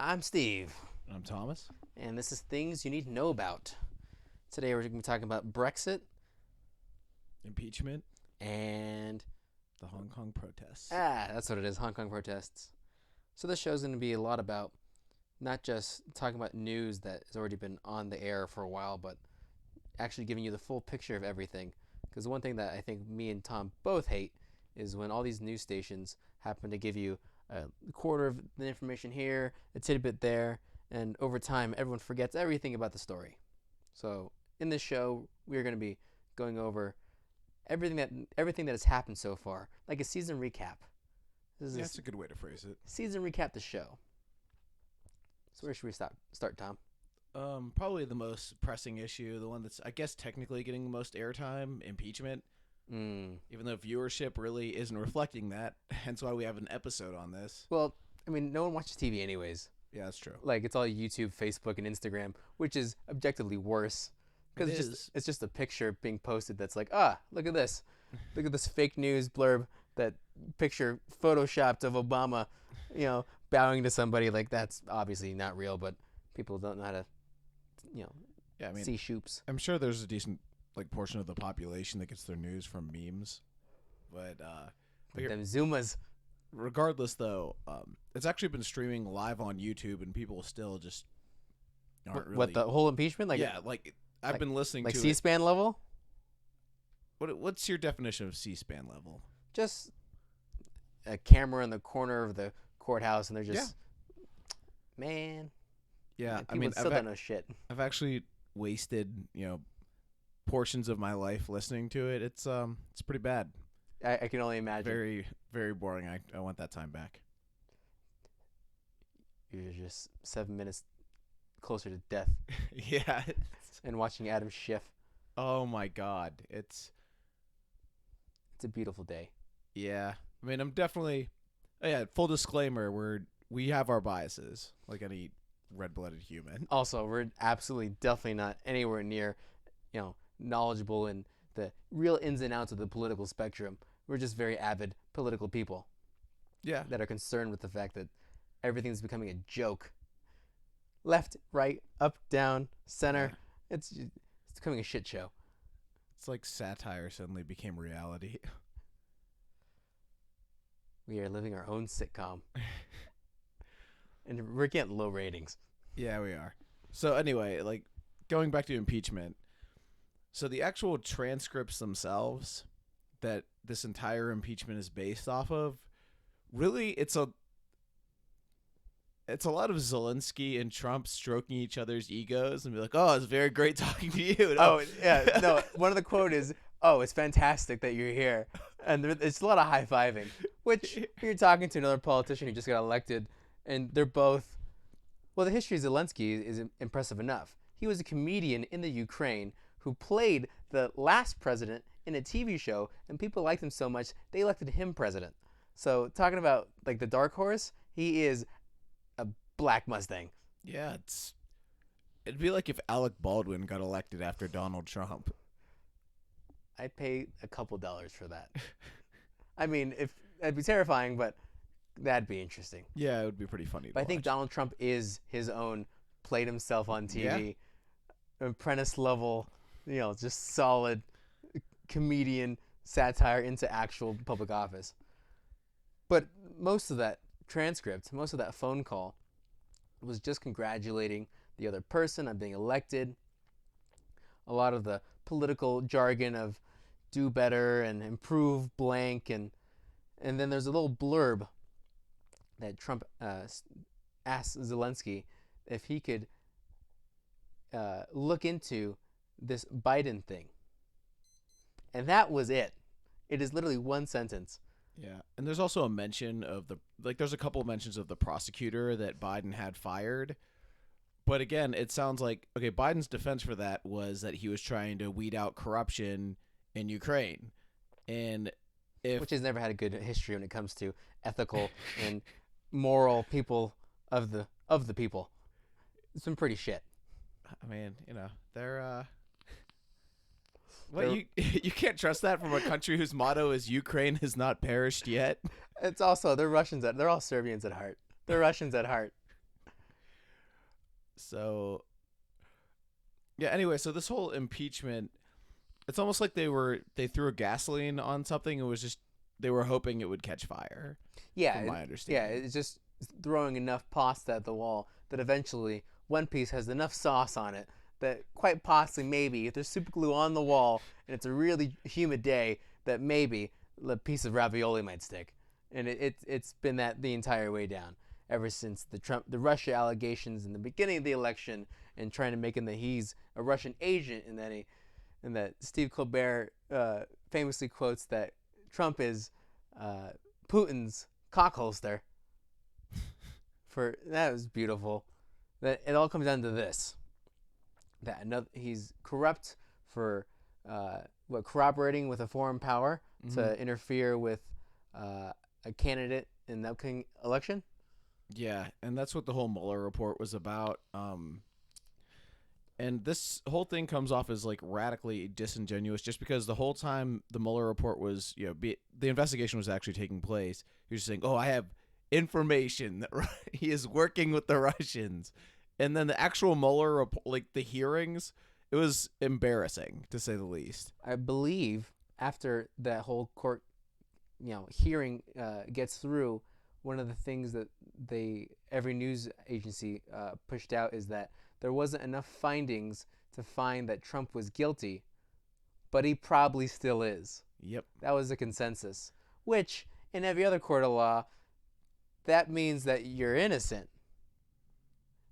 I'm Steve, I'm Thomas. and this is Things You Need to Know About. Today we're going to be talking about Brexit Impeachment, and... the Hong Kong protests. that's what it is, Hong Kong protests. So this show is going to be a lot about not just talking about news that has already been on the air for a while, but actually giving you the full picture of everything. Because the one thing that I think me and Tom both hate is when all these news stations happen to give you a quarter of the information here, a tidbit there, and over time everyone forgets everything about the story. So in this show, we're going to be going over everything that has happened so far, like a season recap. That's a good way to phrase it. Season recap the show. So where should we start, Tom? Probably the most pressing issue, the one that's, I guess, technically getting the most airtime, impeachment. Even though viewership really isn't reflecting that, hence why we have an episode on this. Well, I mean, no one watches TV anyways. Yeah, that's true. Like, it's all YouTube, Facebook, and Instagram, which is objectively worse. Because it's just a picture being posted that's like, look at this. Look at this fake news blurb, that picture photoshopped of Obama, bowing to somebody. Like, that's obviously not real, but people don't know how to, see shoops. I'm sure there's a decent portion of the population that gets their news from memes. But them Zumas. Regardless, though, it's actually been streaming live on YouTube, and people still just aren't really... What, the whole impeachment? I've been listening to C-SPAN level? What's your definition of C-SPAN level? Just a camera in the corner of the courthouse, and they're just... Yeah. Man. Yeah, people still don't know shit. I've actually wasted, portions of my life listening to it. It's pretty bad. I can only imagine. Very, very boring. I want that time back. You're just 7 minutes closer to death. Yeah. And watching Adam Schiff. Oh my God. It's a beautiful day. Yeah. I mean, I'm definitely... full disclaimer, we have our biases, like any red-blooded human. Also, we're definitely not anywhere near, knowledgeable in the real ins and outs of the political spectrum. We're just very avid political people. Yeah. That are concerned with the fact that everything's becoming a joke. Left, right, up, down, center. Yeah. It's becoming a shit show. It's like satire suddenly became reality. We are living our own sitcom. And we're getting low ratings. Yeah, we are. So anyway, going back to impeachment. So the actual transcripts themselves that this entire impeachment is based off of, really, it's a lot of Zelensky and Trump stroking each other's egos and be like, "Oh, it's very great talking to you." No. Oh, yeah. No, one of the quote is, "Oh, it's fantastic that you're here." And it's a lot of high-fiving, which you're talking to another politician who just got elected, and they're both... Well, the history of Zelensky is impressive enough. He was a comedian in the Ukraine who played the last president in a TV show, and people liked him so much, they elected him president. So, talking about, the dark horse, he is a black Mustang. Yeah, it'd be like if Alec Baldwin got elected after Donald Trump. I'd pay a couple dollars for that. I mean, it'd be terrifying, but that'd be interesting. Yeah, it would be pretty funny. But I think Donald Trump is his own, played himself on TV, apprentice level, just solid comedian satire into actual public office. But most of that transcript, most of that phone call was just congratulating the other person on being elected. A lot of the political jargon of do better and improve blank, and then there's a little blurb that Trump asked Zelensky if he could look into this Biden thing. And that was it. It is literally one sentence. Yeah, and there's also a mention of there's a couple of mentions of the prosecutor that Biden had fired. But again, it sounds like, okay, Biden's defense for that was that he was trying to weed out corruption in Ukraine. Which has never had a good history when it comes to ethical and moral people of the people. It's been pretty shit. I mean, they're Well, you can't trust that from a country whose motto is Ukraine has not perished yet. It's also, they're Russians. They're all Serbians at heart. They're Russians at heart. So yeah. Anyway, so this whole impeachment, it's almost like they threw a gasoline on something. It was just they were hoping it would catch fire. Yeah, From my yeah, understanding. it's just throwing enough pasta at the wall that eventually one piece has enough sauce on it that quite possibly maybe if there's super glue on the wall and it's a really humid day that maybe a piece of ravioli might stick. And it's been that the entire way down ever since the Russia allegations in the beginning of the election and trying to make him that he's a Russian agent and that Steve Colbert famously quotes that Trump is Putin's cockholster. For that was beautiful. That it all comes down to this: that he's corrupt for corroborating with a foreign power to interfere with a candidate in the upcoming election. Yeah, and that's what the whole Mueller report was about. And this whole thing comes off as like radically disingenuous, just because the whole time the Mueller report was, the investigation was actually taking place. He was saying, "Oh, I have information that he is working with the Russians," and then the actual Mueller report, like the hearings, it was embarrassing to say the least. I believe after that whole court, hearing gets through, one of the things that every news agency pushed out is that there wasn't enough findings to find that Trump was guilty, but he probably still is. Yep. That was the consensus, which in every other court of law, that means that you're innocent.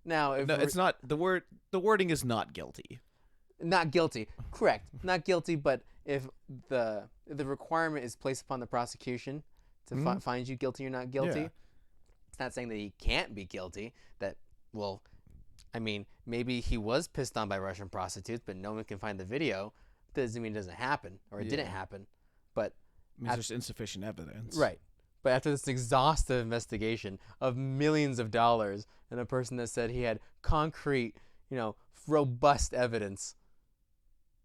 Now, if No, it's not the word. The wording is not guilty. not guilty, correct, not guilty, but if the requirement is placed upon the prosecution to find you guilty or not guilty, Yeah. it's not saying that he can't be guilty. That, well, I mean, maybe he was pissed on by Russian prostitutes, but no one can find the video. Doesn't mean it doesn't happen or it didn't happen. But I mean, there's insufficient evidence. right. But after this exhaustive investigation of millions of dollars and a person that said he had concrete, robust evidence,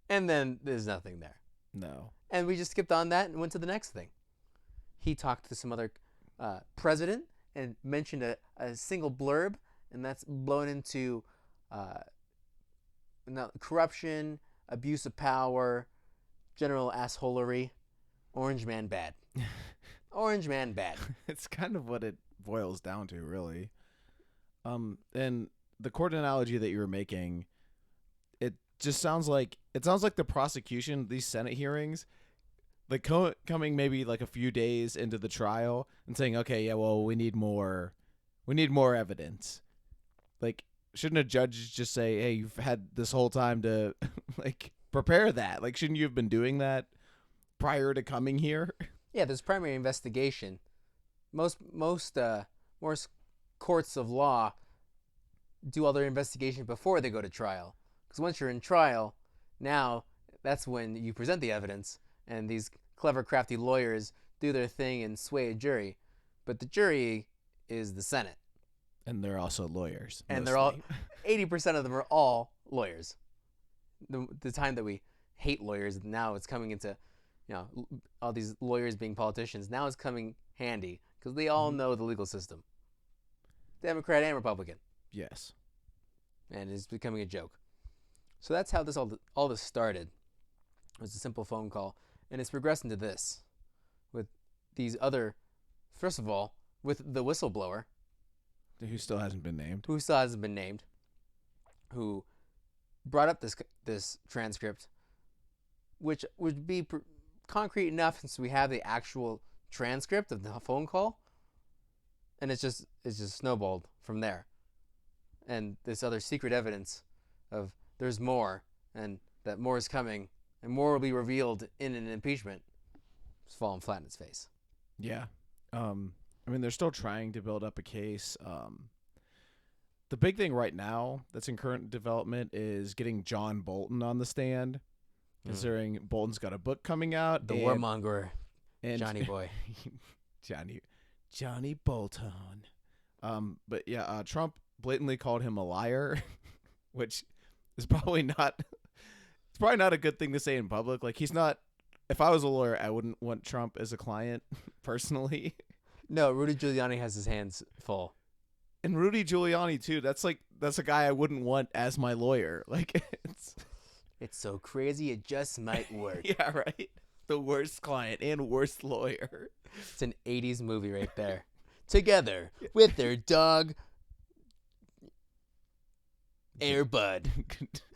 and then there's nothing there. No. And we just skipped on that and went to the next thing. He talked to some other president and mentioned a single blurb, and that's blown into corruption, abuse of power, general assholery. Orange man bad. Orange man bad. It's kind of what it boils down to, really. And the court analogy that you were making, it just sounds like the prosecution, these Senate hearings, like coming maybe like a few days into the trial and saying, okay, yeah, well, we need more evidence. Like, shouldn't a judge just say, hey, you've had this whole time to like prepare that? Like, shouldn't you have been doing that prior to coming here? Yeah, there's primary investigation. Most courts of law do all their investigation before they go to trial. Because once you're in trial, now that's when you present the evidence, and these clever, crafty lawyers do their thing and sway a jury. But the jury is the Senate. And they're also lawyers. And mostly. they're all 80% of them are all lawyers. The time that we hate lawyers, now it's coming into, all these lawyers being politicians. Now it's coming handy because they all know the legal system, Democrat and Republican. Yes. And it's becoming a joke. So that's how this all this started. It was a simple phone call, and it's progressed into this, with these other, first of all, with the whistleblower, Who still hasn't been named. who brought up this transcript, which would be concrete enough since we have the actual transcript of the phone call, and it's just snowballed from there. And this other secret evidence of there's more, and that more is coming, and more will be revealed in an impeachment, it's falling flat in its face. Yeah. I mean, they're still trying to build up a case. The big thing right now that's in current development is getting John Bolton on the stand, considering Bolton's got a book coming out. The warmonger, and Johnny boy. Johnny Bolton. But yeah, Trump blatantly called him a liar, which is probably not a good thing to say in public. Like, he's not, if I was a lawyer, I wouldn't want Trump as a client personally. No, Rudy Giuliani has his hands full. And Rudy Giuliani too. That's a guy I wouldn't want as my lawyer. Like It's so crazy it just might work. yeah, right. The worst client and worst lawyer. It's an 80s movie right there. Together with their dog Airbud.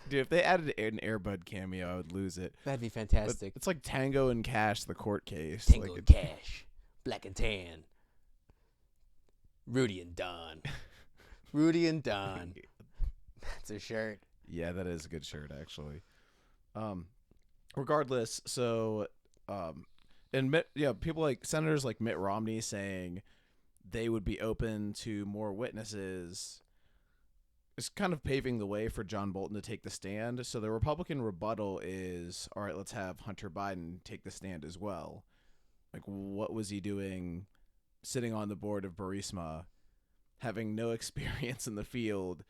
Dude, if they added an Airbud cameo, I would lose it. That'd be But fantastic. it's like Tango and Cash, the court case. Tango Like and Cash, Black and Tan, Rudy and Don. Rudy and Don. That's a shirt. Yeah, that is a good shirt actually. Regardless, so and people like senators like Mitt Romney saying they would be open to more witnesses is kind of paving the way for John Bolton to take the stand. So the Republican rebuttal is, all right, let's have Hunter Biden take the stand as well. Like, what was he doing sitting on the board of Burisma, having no experience in the field,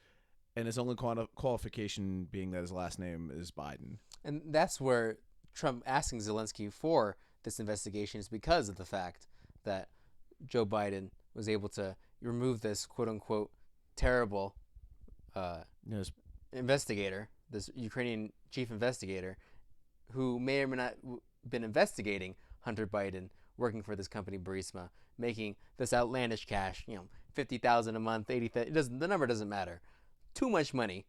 and his only qualification being that his last name is Biden? And that's where Trump asking Zelensky for this investigation is because of the fact that Joe Biden was able to remove this quote-unquote terrible investigator, this Ukrainian chief investigator, who may or may not been investigating Hunter Biden, working for this company Burisma, making this outlandish cash, $50,000 a month, $80,000. The number doesn't matter. Too much money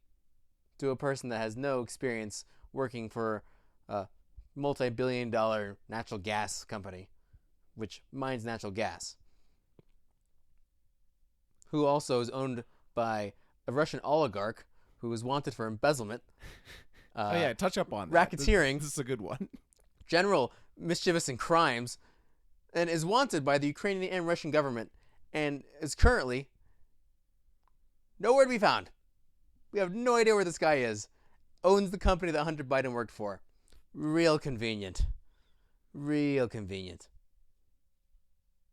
to a person that has no experience working for a multi-billion-dollar natural gas company, which mines natural gas, who also is owned by a Russian oligarch who was wanted for embezzlement. Touch up on that. Racketeering. This is a good one. General mischievous and crimes, and is wanted by the Ukrainian and Russian government, and is currently nowhere to be found. We have no idea where this guy is. Owns the company that Hunter Biden worked for. Real convenient. Real convenient.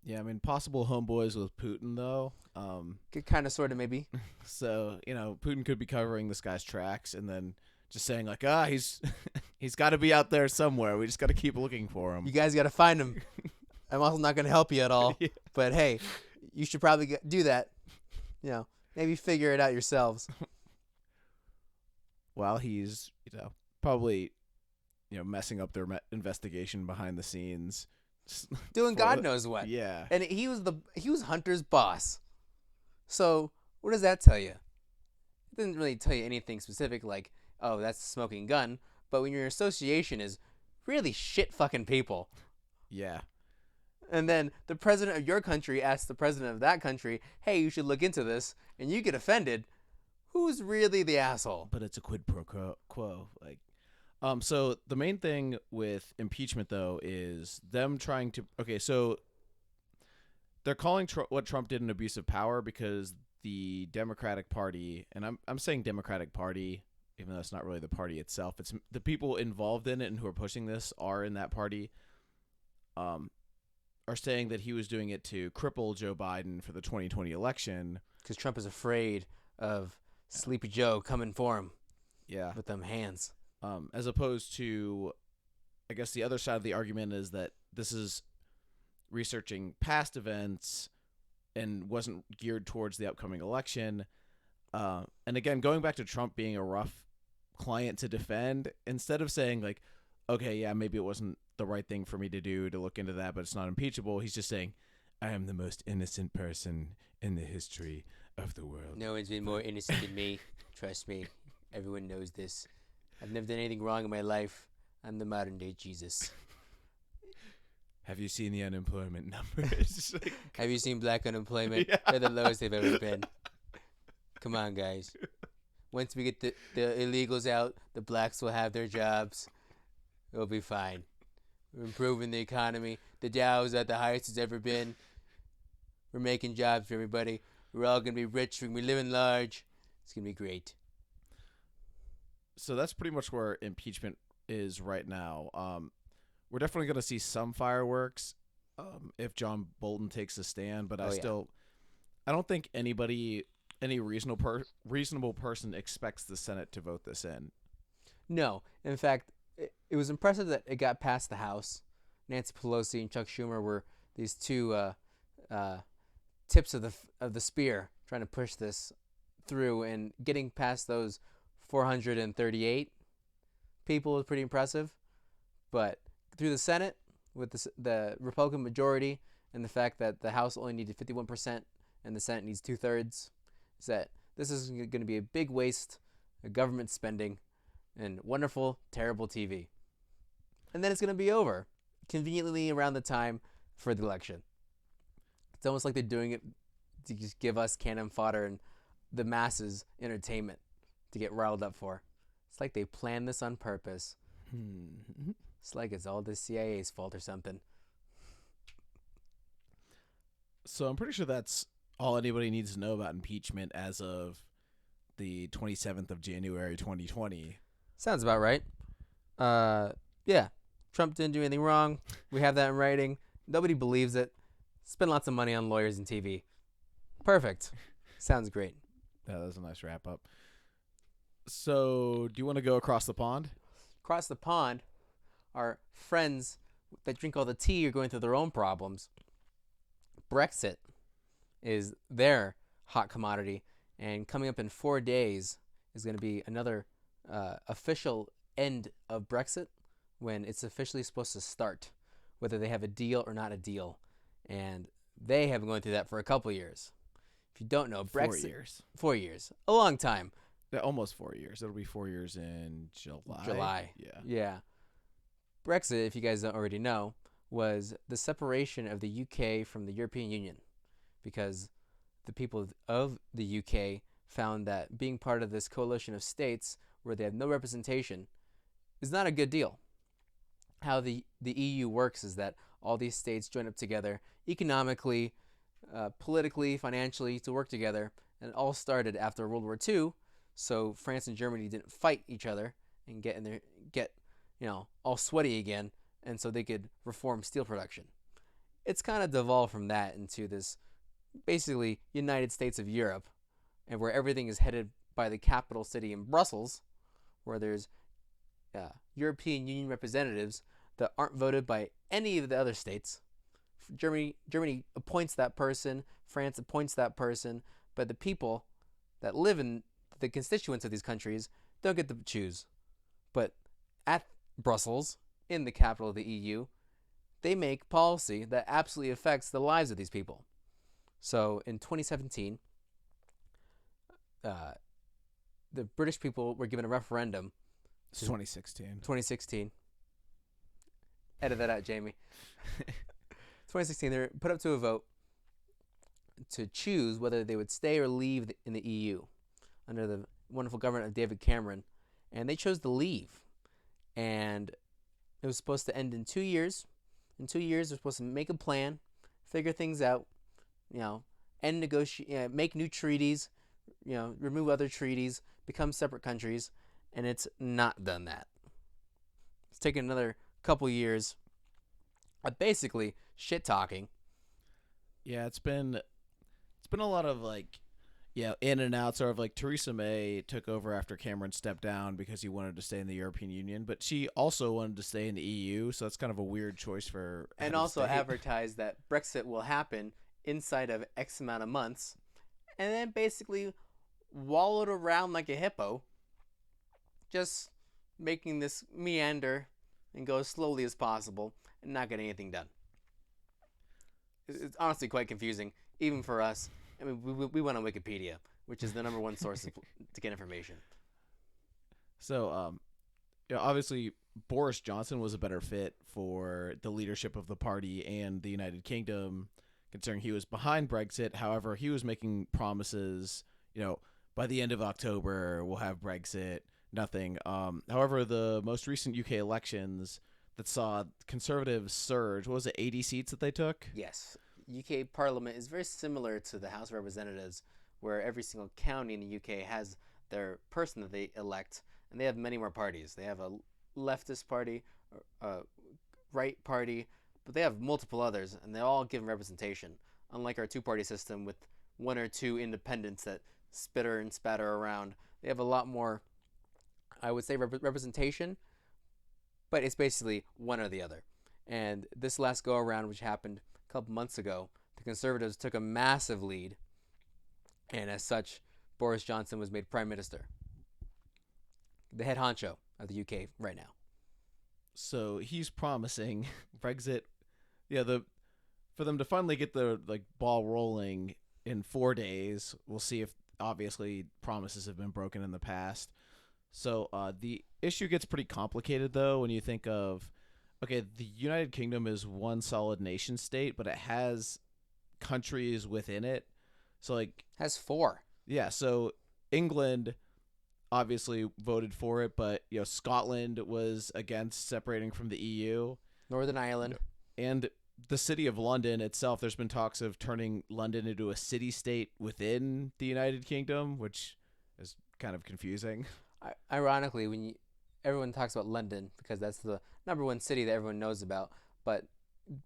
Yeah, I mean, possible homeboys with Putin, though. Kind of, sort of, maybe. So, Putin could be covering this guy's tracks and then just saying, like, he's got to be out there somewhere. We just got to keep looking for him. You guys got to find him. I'm also not going to help you at all. Yeah. But, hey, you should probably do that. Maybe figure it out yourselves. While he's, probably, messing up their investigation behind the scenes. Doing God knows what. Yeah. And he was Hunter's boss. So what does that tell you? It doesn't really tell you anything specific like, oh, that's a smoking gun. But when your association is really shit fucking people. Yeah. And then the president of your country asks the president of that country, hey, you should look into this. And you get offended. Who's really the asshole? But it's a quid pro quo. So the main thing with impeachment, though, is them trying to... Okay, so they're calling what Trump did an abuse of power because the Democratic Party, and I'm saying Democratic Party, even though it's not really the party itself, it's the people involved in it and who are pushing this are in that party, are saying that he was doing it to cripple Joe Biden for the 2020 election. Because Trump is afraid of Sleepy Joe coming for him. Yeah. With them hands. As opposed to, I guess the other side of the argument is that this is researching past events and wasn't geared towards the upcoming election. And again, going back to Trump being a rough client to defend, instead of saying like, okay, yeah, maybe it wasn't the right thing for me to do to look into that, but it's not impeachable. He's just saying, I am the most innocent person in the history of the world. No one's been more innocent than me. Trust me. Everyone knows this. I've never done anything wrong in my life. I'm the modern day Jesus. Have you seen the unemployment numbers? Have you seen black unemployment? Yeah. They're the lowest they've ever been. Come on, guys. Once we get the illegals out, the blacks will have their jobs. It'll be fine. We're improving the economy. The Dow's at the highest it's ever been. We're making jobs for everybody. We're all going to be rich. We're going to be living large. It's going to be great. So that's pretty much where impeachment is right now. We're definitely going to see some fireworks if John Bolton takes a stand, but I don't think any reasonable person expects the Senate to vote this in. No. In fact, it was impressive that it got past the House. Nancy Pelosi and Chuck Schumer were these two tips of the spear trying to push this through, and getting past those 438 people was pretty impressive. But through the Senate, with the Republican majority, and the fact that the House only needed 51% and the Senate needs 2/3, is that this is going to be a big waste of government spending and wonderful, terrible TV. And then it's going to be over, conveniently around the time for the election. It's almost like they're doing it to just give us cannon fodder and the masses entertainment to get riled up for. It's like they planned this on purpose. It's like it's all the CIA's fault or something. So I'm pretty sure that's all anybody needs to know about impeachment as of the 27th of January 2020. Sounds about right. Yeah. Trump didn't do anything wrong. We have that in writing. Nobody believes it. Spend lots of money on lawyers and TV. Perfect. Sounds great. Yeah, that's a nice wrap up. So, do you want to go across the pond? Across the pond, our friends that drink all the tea are going through their own problems. Brexit is their hot commodity, and coming up in 4 days is going to be another official end of Brexit, when it's officially supposed to start, whether they have a deal or not a deal. And they have been going through that for a couple years. If you don't know, Brexit... 4 years. 4 years. A long time. Yeah, almost 4 years. It'll be 4 years in July. Yeah. Brexit, if you guys don't already know, was the separation of the UK from the European Union, because the people of the UK found that being part of this coalition of states where they have no representation is not a good deal. How the EU works is that all these states join up together economically, politically, financially to work together, and it all started after World War II. So France and Germany didn't fight each other and get all sweaty again, and so they could reform steel production. It's kind of devolved from that into this basically United States of Europe, and where everything is headed by the capital city in Brussels, where there's European Union representatives that aren't voted by any of the other states. Germany appoints that person, France appoints that person, but the people that live in the constituents of these countries don't get to choose. But at Brussels, in the capital of the EU, they make policy that absolutely affects the lives of these people. So in 2017, the British people were given a referendum. It's 2016. 2016. Edit that out, Jamie. 2016, they were put up to a vote to choose whether they would stay or leave in the EU under the wonderful government of David Cameron. And they chose to leave. And it was supposed to end in 2 years. In 2 years, they're supposed to make a plan, figure things out, make new treaties, remove other treaties, become separate countries, and it's not done that. It's taken another couple years of basically shit talking. Yeah, it's been a lot of in and out. Sort of like Theresa May took over after Cameron stepped down because he wanted to stay in the European Union, but she also wanted to stay in the EU, so that's kind of a weird choice for. And also advertised that Brexit will happen inside of X amount of months, and then basically wallowed around like a hippo, just making this meander and go as slowly as possible and not getting anything done. It's honestly quite confusing, even for us. I mean, we went on Wikipedia, which is the number one source to get information. So, obviously, Boris Johnson was a better fit for the leadership of the party and the United Kingdom, considering he was behind Brexit. However, he was making promises, by the end of October, we'll have Brexit, nothing. However, the most recent UK elections that saw Conservatives surge, what was it, 80 seats that they took? Yes. UK Parliament is very similar to the House of Representatives, where every single county in the UK has their person that they elect, and they have many more parties. They have a leftist party, a right party, but they have multiple others, and they all give representation, unlike our two-party system with one or two independents that spitter and spatter around. They have a lot more, I would say, representation, but it's basically one or the other. And this last go-around, which happened a couple months ago, the Conservatives took a massive lead, And as such, Boris Johnson was made prime minister, the head honcho of the UK right now. So he's promising Brexit. Yeah, for them to finally get the ball rolling in 4 days. We'll see if obviously promises have been broken in the past. So the issue gets pretty complicated though when you think of, okay, the United Kingdom is one solid nation state, but it has countries within it. So has 4. Yeah, so England obviously voted for it, but Scotland was against separating from the EU. Northern Ireland. And the city of London itself, there's been talks of turning London into a city-state within the United Kingdom, which is kind of confusing. Ironically, everyone talks about London because that's the number one city that everyone knows about, but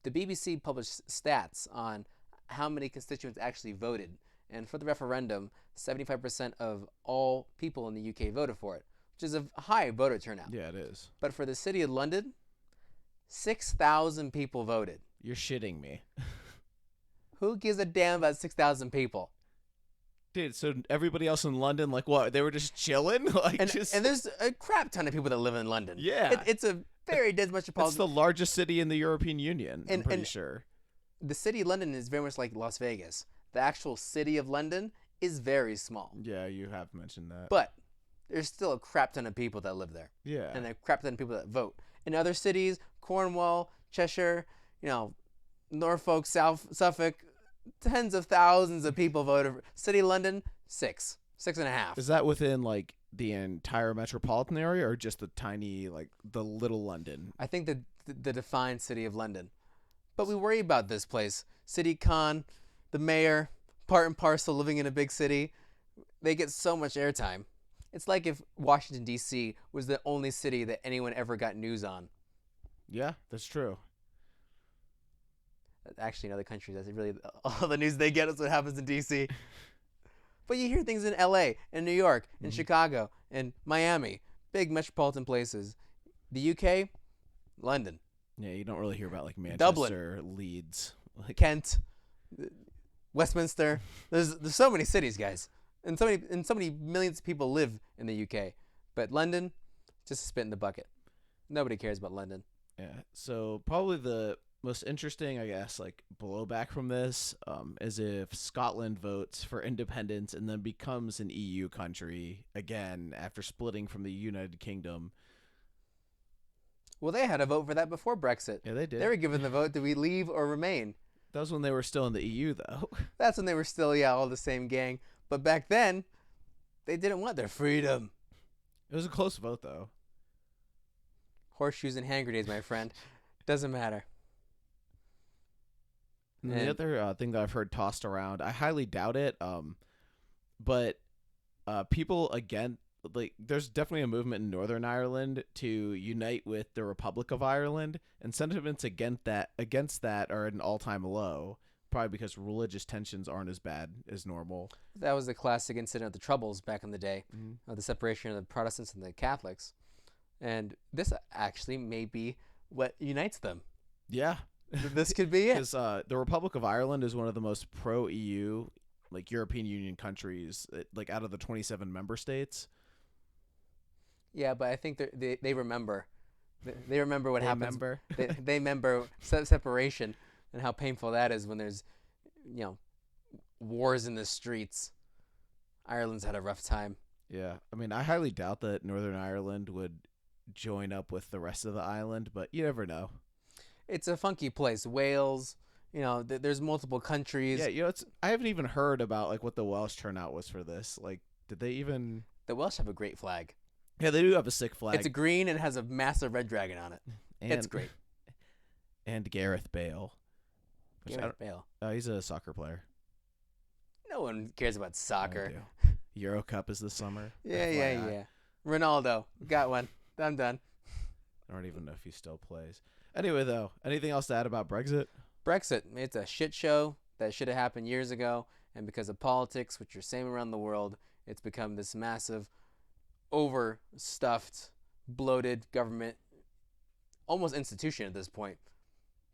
the BBC published stats on how many constituents actually voted. And for the referendum, 75% of all people in the UK voted for it, which is a high voter turnout. Yeah, it is. But for the city of London, 6,000 people voted. You're shitting me. Who gives a damn about 6,000 people? Dude, so everybody else in London, what? They were just chilling? And there's a crap ton of people that live in London. Yeah. It's a very dense metropolitan. It's the largest city in the European Union, I'm pretty sure. The city of London is very much like Las Vegas. The actual city of London is very small. Yeah, you have mentioned that. But there's still a crap ton of people that live there. Yeah. And a crap ton of people that vote. In other cities, Cornwall, Cheshire, Norfolk, Suffolk, tens of thousands of people voted. City of London, 6.5. Is that within the entire metropolitan area or just the tiny, the little London? I think the defined city of London. But we worry about this place. City con, the mayor, part and parcel living in a big city. They get so much airtime. It's like if Washington, D.C. was the only city that anyone ever got news on. Yeah, that's true. Actually, in other countries, that's really all the news they get is what happens in D.C. But you hear things in L.A., in New York, in Chicago, in Miami, big metropolitan places. The U.K., London. Yeah, you don't really hear about Manchester, Dublin, Leeds, Kent, Westminster. There's so many cities, guys, and so many millions of people live in the UK. But London, just a spit in the bucket. Nobody cares about London. Yeah. So probably the most interesting, I guess, blowback from this is if Scotland votes for independence and then becomes an EU country again after splitting from the United Kingdom. Well, they had a vote for that before Brexit. Yeah, they did. They were given the vote, do we leave or remain? That was when they were still in the EU, though. That's when they were still, all the same gang. But back then, they didn't want their freedom. It was a close vote, though. Horseshoes and hand grenades, my friend. Doesn't matter. And the other thing that I've heard tossed around, I highly doubt it, but people, again, there's definitely a movement in Northern Ireland to unite with the Republic of Ireland, and sentiments against that are at an all-time low, probably because religious tensions aren't as bad as normal. That was the classic incident of the Troubles back in the day, of the separation of the Protestants and the Catholics. And this actually may be what unites them. Yeah. This could be it. Because the Republic of Ireland is one of the most pro-EU, European Union countries, out of the 27 member states. Yeah, but I think they remember. They remember what happens. Remember? They remember separation and how painful that is when there's, wars in the streets. Ireland's had a rough time. Yeah, I mean, I highly doubt that Northern Ireland would join up with the rest of the island, but you never know. It's a funky place. Wales, there's multiple countries. Yeah, I haven't even heard about what the Welsh turnout was for this. Did they even? The Welsh have a great flag. Yeah, they do have a sick flag. It's a green and has a massive red dragon on it. It's great. And Gareth Bale. Gareth Bale. He's a soccer player. No one cares about soccer. Euro Cup is this summer. Yeah. Ronaldo. Got one. I'm done. I don't even know if he still plays. Anyway, though, anything else to add about Brexit? Brexit. It's a shit show that should have happened years ago. And because of politics, which are same around the world, it's become this massive, overstuffed, bloated government, almost institution at this point,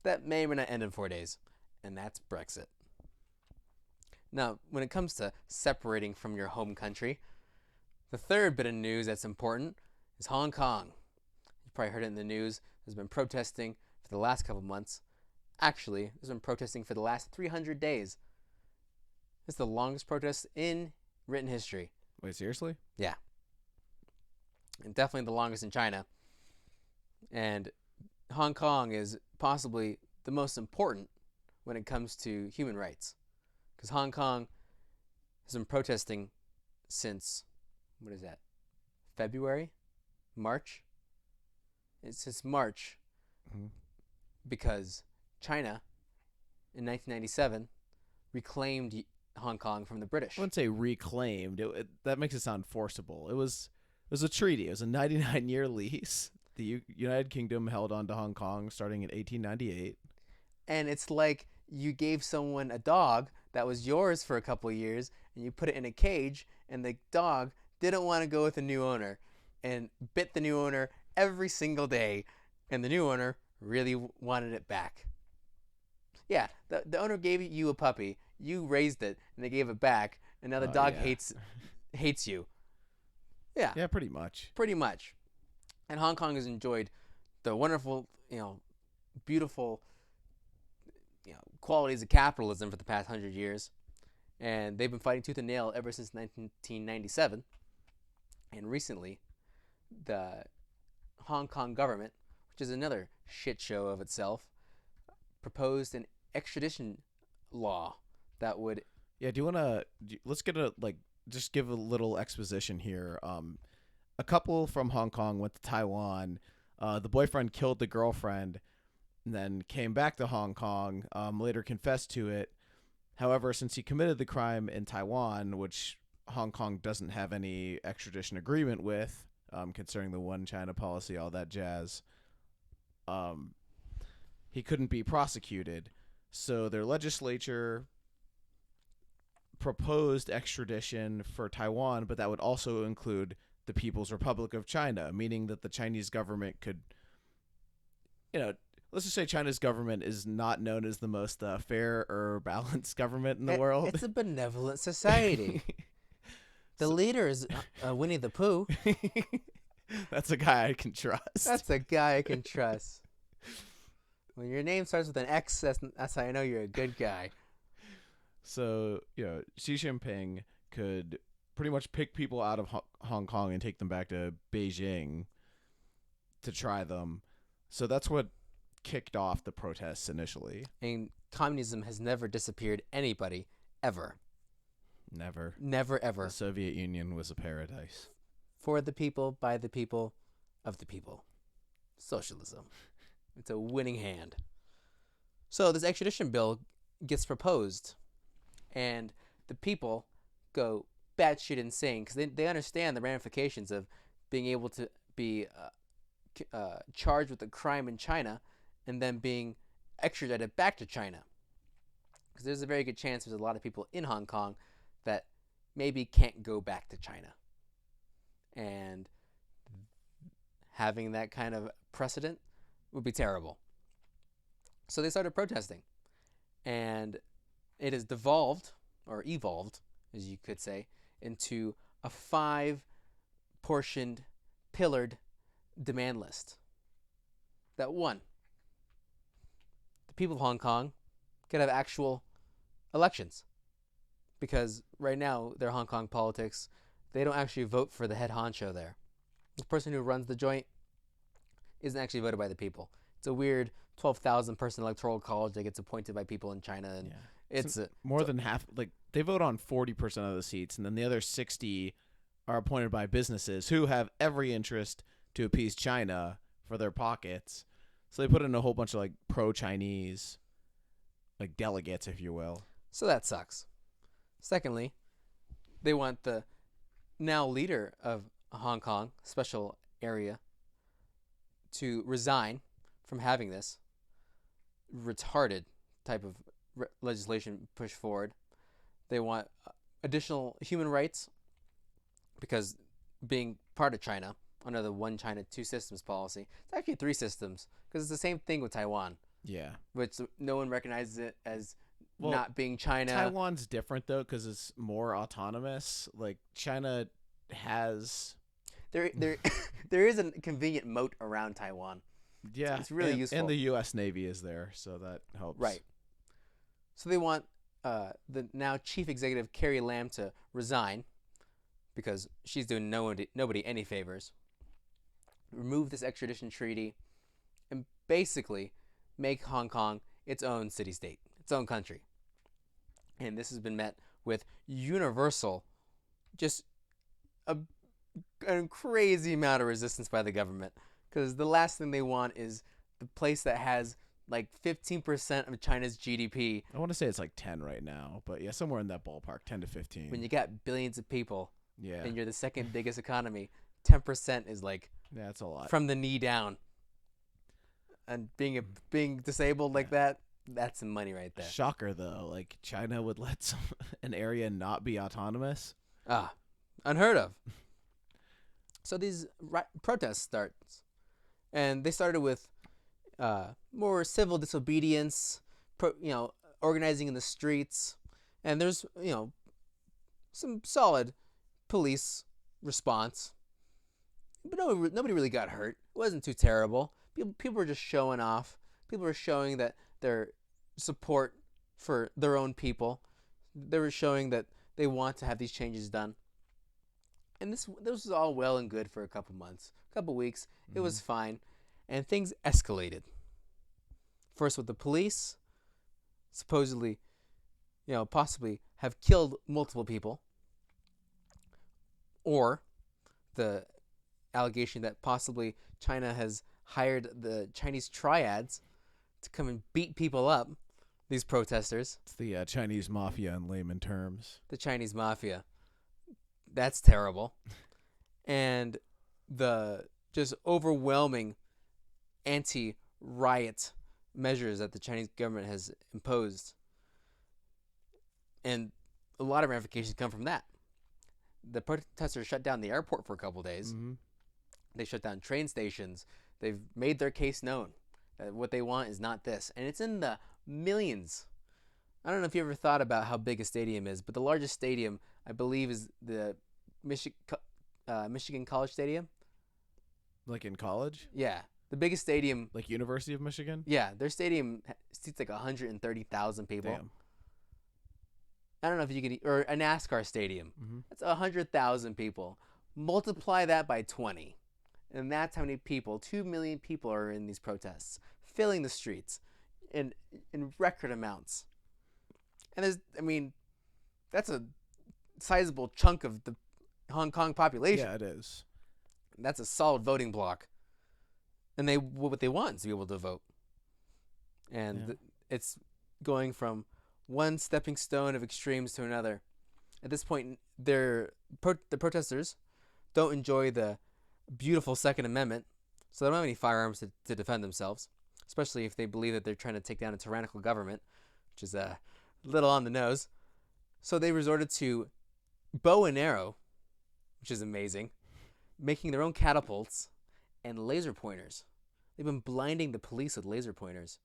that may or may not end in 4 days. And that's Brexit. Now, when it comes to separating from your home country, the third bit of news that's important is Hong Kong. You probably heard it in the news. There's been protesting for the last couple months. Actually, there's been protesting for the last 300 days. It's the longest protest in written history. Wait, seriously? Yeah. And definitely the longest in China. And Hong Kong is possibly the most important when it comes to human rights. Because Hong Kong has been protesting since, what is that, February? March? It's since March because China in 1997 reclaimed Hong Kong from the British. I wouldn't say reclaimed. That makes it sound forcible. It was a treaty. It was a 99-year lease. The United Kingdom held on to Hong Kong starting in 1898. And it's like you gave someone a dog that was yours for a couple of years, and you put it in a cage, and the dog didn't want to go with the new owner and bit the new owner every single day, and the new owner really wanted it back. Yeah, the owner gave you a puppy, you raised it, and they gave it back, and now the dog hates you. Yeah. Yeah, pretty much. Pretty much. And Hong Kong has enjoyed the wonderful, beautiful, qualities of capitalism for the past 100 years. And they've been fighting tooth and nail ever since 1997. And recently, the Hong Kong government, which is another shit show of itself, proposed an extradition law that would... Yeah, do you want to... Let's get just give a little exposition here. A couple from Hong Kong went to Taiwan. The boyfriend killed the girlfriend and then came back to Hong Kong, later confessed to it. However, since he committed the crime in Taiwan, which Hong Kong doesn't have any extradition agreement with, concerning the one China policy, all that jazz, he couldn't be prosecuted. So their legislature proposed extradition for Taiwan, but that would also include the People's Republic of China, meaning that the Chinese government could, let's just say China's government is not known as the most fair or balanced government in the world. It's a benevolent society. The leader is Winnie the Pooh. That's a guy I can trust. That's a guy I can trust. When your name starts with an X, that's how I know you're a good guy. So, Xi Jinping could pretty much pick people out of Hong Kong and take them back to Beijing to try them. So that's what kicked off the protests initially. And communism has never disappeared anybody, ever. Never. Never, ever. The Soviet Union was a paradise. For the people, by the people, of the people. Socialism. It's a winning hand. So this extradition bill gets proposed, and the people go batshit insane because they understand the ramifications of being able to be charged with a crime in China and then being extradited back to China. Because there's a very good chance there's a lot of people in Hong Kong that maybe can't go back to China. And having that kind of precedent would be terrible. So they started protesting. And it has evolved, as you could say, into a 5-portioned, pillared demand list. That one, the people of Hong Kong could have actual elections. Because right now, their Hong Kong politics, they don't actually vote for the head honcho there. The person who runs the joint isn't actually voted by the people. It's a weird 12,000 person electoral college that gets appointed by people in China, and it's more than half. Like, they vote on 40% of the seats, and then the other 60 are appointed by businesses who have every interest to appease China for their pockets. So they put in a whole bunch of pro-Chinese delegates, if you will. So that sucks. Secondly, they want the now leader of Hong Kong special area to resign from having this retarded type of legislation pushed forward. They want additional human rights because being part of China under the one China, two systems policy, it's actually 3 systems because it's the same thing with Taiwan. Yeah. Which no one recognizes it as Well, not being China. Taiwan's different though because it's more autonomous. Like China has, There there is a convenient moat around Taiwan. yeah, It's really useful. And the U.S. Navy is there, so that helps. Right. So they want the now chief executive Carrie Lam to resign because she's doing nobody any favors. Remove this extradition treaty and basically make Hong Kong its own city-state, its own country. And this has been met with universal, just a crazy amount of resistance by the government. Because the last thing they want is the place that has like 15% of China's GDP. I want to say it's like 10 right now, but yeah, somewhere in that ballpark, 10 to 15. When you got billions of people, yeah, and you're the second biggest economy, 10% is like that's a lot. from the knee down. And being disabled like that, that's some money right there. Shocker though, like China would let an area not be autonomous. Unheard of. So these protests start, and they started with more civil disobedience, organizing in the streets, and there's some solid police response, but nobody really got hurt. It wasn't too terrible. People were just showing off. People were showing that their support for their own people. They were showing that they want to have these changes done. And this was all well and good for a couple months, a couple weeks. It was fine, and things escalated. First with the police, supposedly, possibly have killed multiple people, or the allegation that possibly China has hired the Chinese triads to come and beat people up, these protesters. It's the Chinese mafia in layman terms. The Chinese mafia. That's terrible. And the just overwhelming anti-riot measures that the Chinese government has imposed. And a lot of ramifications come from that. The protesters shut down the airport for a couple days. Mm-hmm. They shut down train stations. They've made their case known. What they want is not this. And it's in the millions. I don't know if you ever thought about how big a stadium is, but the largest stadium, I believe, is the Michigan College Stadium. Like in college? Yeah. The biggest stadium. Like University of Michigan? Yeah. Their stadium seats like 130,000 people. Damn. I don't know if you could, or a NASCAR stadium. Mm-hmm. That's 100,000 people. Multiply that by 20. And that's how many people, 2 million people are in these protests, filling the streets in record amounts. And that's a sizable chunk of the Hong Kong population. Yeah, it is. That's a solid voting bloc. And what they want is to be able to vote. And it's going from one stepping stone of extremes to another. At this point, the protesters don't enjoy the beautiful Second Amendment, so they don't have any firearms to defend themselves, especially if they believe that they're trying to take down a tyrannical government, which is a little on the nose. So they resorted to bow and arrow, which is amazing, making their own catapults and laser pointers. They've been blinding the police with laser pointers.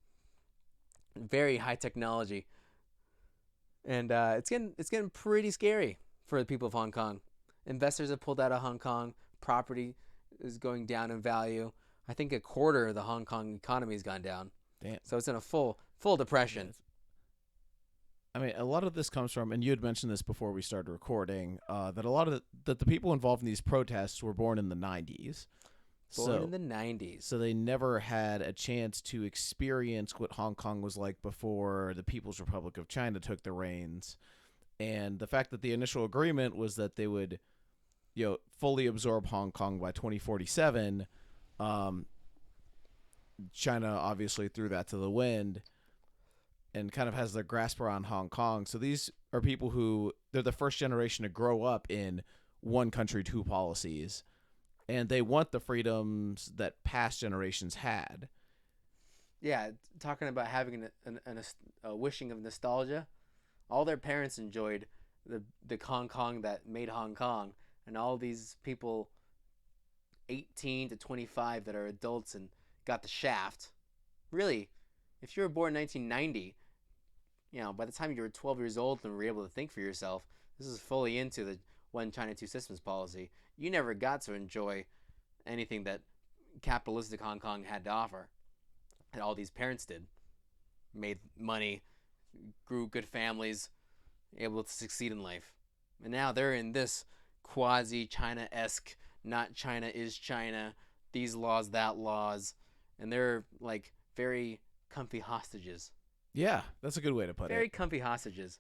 Very high technology. And it's getting pretty scary for the people of Hong Kong. Investors have pulled out of Hong Kong. Property is going down in value. I think a quarter of the Hong Kong economy has gone down. Damn. So it's in a full depression. Yes. I mean, a lot of this comes from, and you had mentioned this before we started recording, that a lot of the people involved in these protests were born in the 90s. Born in the 90s. So they never had a chance to experience what Hong Kong was like before the People's Republic of China took the reins. And the fact that the initial agreement was that they would, fully absorb Hong Kong by 2047, China obviously threw that to the wind and kind of has their grasp around Hong Kong. So these are people who, they're the first generation to grow up in one country, two policies. And they want the freedoms that past generations had. Yeah, talking about having a wishing of nostalgia. All their parents enjoyed the Hong Kong that made Hong Kong. And all these people 18 to 25 that are adults and got the shaft. Really, if you were born in 1990, by the time you were 12 years old and were able to think for yourself, this is fully into the one China, two systems policy. You never got to enjoy anything that capitalistic Hong Kong had to offer. And all these parents did. Made money, grew good families, able to succeed in life. And now they're in this quasi-China-esque, not China is China, these laws, that laws. And they're like very comfy hostages. Yeah, that's a good way to put Very it. comfy hostages.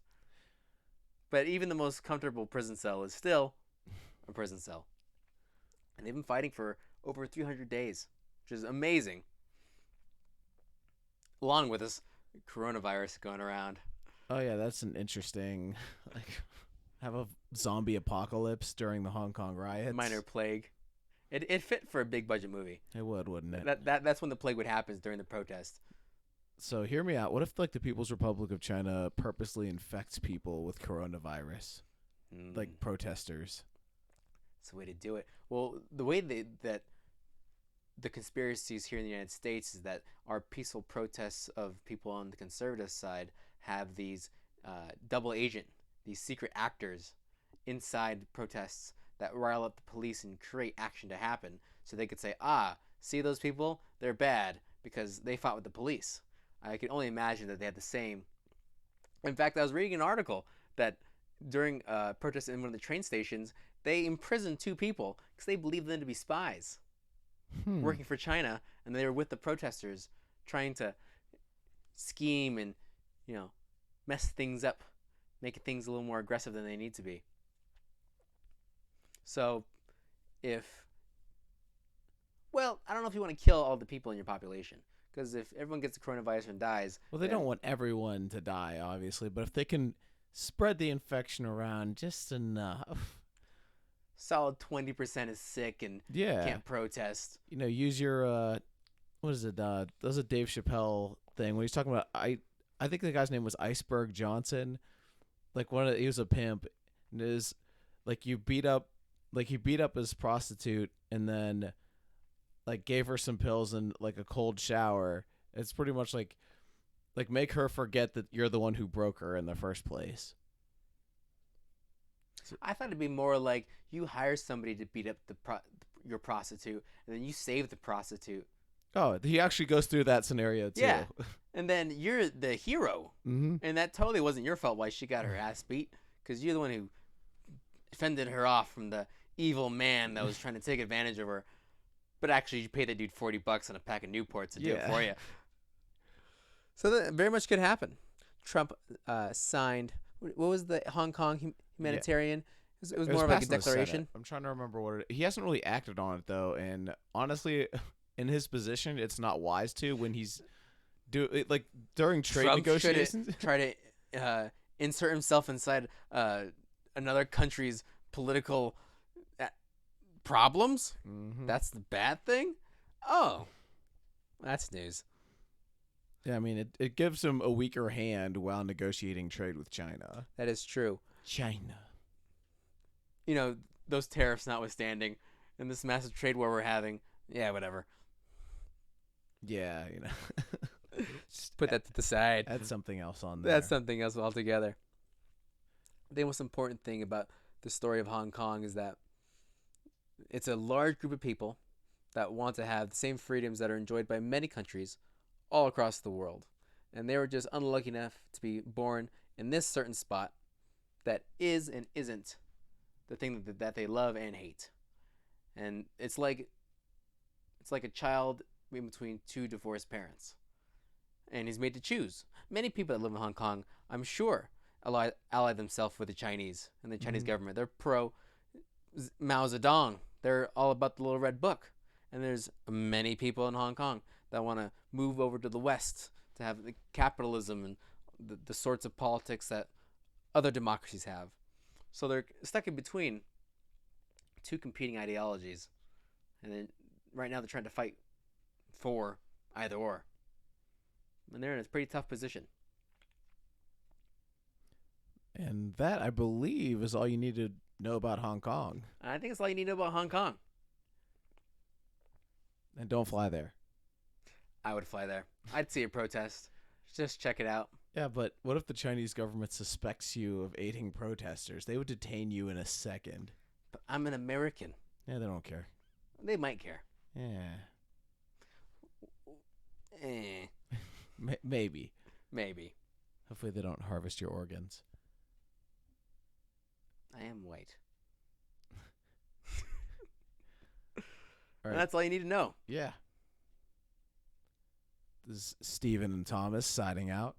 But even the most comfortable prison cell is still a prison cell. And they've been fighting for over 300 days, which is amazing. Along with this coronavirus going around. Oh yeah, that's an interesting like have a zombie apocalypse during the Hong Kong riots. Minor plague. It fit for a big budget movie. It would, wouldn't it? That's when the plague would happen, during the protest. So hear me out. What if like the People's Republic of China purposely infects people with coronavirus, like protesters? It's the way to do it. Well, the way that the conspiracies here in the United States is that our peaceful protests of people on the conservative side have these double agent, these secret actors inside protests that rile up the police and create action to happen, so they could say, see those people? They're bad because they fought with the police. I can only imagine that they had the same. In fact, I was reading an article that during protests in one of the train stations, they imprisoned 2 people because they believed them to be spies working for China, and they were with the protesters trying to scheme and, mess things up, make things a little more aggressive than they need to be. So, I don't know if you want to kill all the people in your population, because if everyone gets the coronavirus and dies... Well, they don't want everyone to die, obviously, but if they can spread the infection around just enough... Solid 20% is sick and can't protest. Use your, what is it, there's a Dave Chappelle thing when he's talking about, I think the guy's name was Iceberg Johnson. Like, he was a pimp, and it is, like, he beat up his prostitute and then, like, gave her some pills and, like, a cold shower. It's pretty much like make her forget that you're the one who broke her in the first place. I thought it'd be more like you hire somebody to beat up your prostitute, and then you save the prostitute. Oh, he actually goes through that scenario too. Yeah, and then you're the hero, and that totally wasn't your fault why she got her ass beat, because you're the one who fended her off from the evil man that was trying to take advantage of her. But actually, you paid that dude $40 on a pack of Newports to do it for you. So that very much could happen. Trump signed. What was the Hong Kong humanitarian? It was more of like a declaration. I'm trying to remember what it. He hasn't really acted on it though, and honestly, in his position, it's not wise to when he's during trade Trump negotiations. Try to insert himself inside another country's political problems. That's the bad thing. Oh, that's news. Yeah, I mean, it gives him a weaker hand while negotiating trade with China. That is true. China. Those tariffs notwithstanding, and this massive trade war we're having, yeah, whatever. Yeah, Just put that to the side. Add something else on there. That's something else altogether. The most important thing about the story of Hong Kong is that it's a large group of people that want to have the same freedoms that are enjoyed by many countries all across the world. And they were just unlucky enough to be born in this certain spot that is and isn't the thing that they love and hate. And it's like a child in between 2 divorced parents. And he's made to choose. Many people that live in Hong Kong, I'm sure, ally themselves with the Chinese and the Chinese government. They're pro Mao Zedong. They're all about the Little Red Book. And there's many people in Hong Kong that want to move over to the West to have the capitalism and the sorts of politics that other democracies have. So they're stuck in between 2 competing ideologies. And then right now they're trying to fight for either or. And they're in a pretty tough position. And that, I believe, is all you need to know about Hong Kong. I think it's all you need to know about Hong Kong. And don't fly there. I would fly there. I'd see a protest. Just check it out. Yeah, but what if the Chinese government suspects you of aiding protesters? They would detain you in a second. But I'm an American. Yeah, they don't care. They might care. Yeah. Eh, Maybe. maybe. Hopefully they don't harvest your organs. I am white. All And right. that's all you need to know. Yeah. This is Steven and Thomas signing out.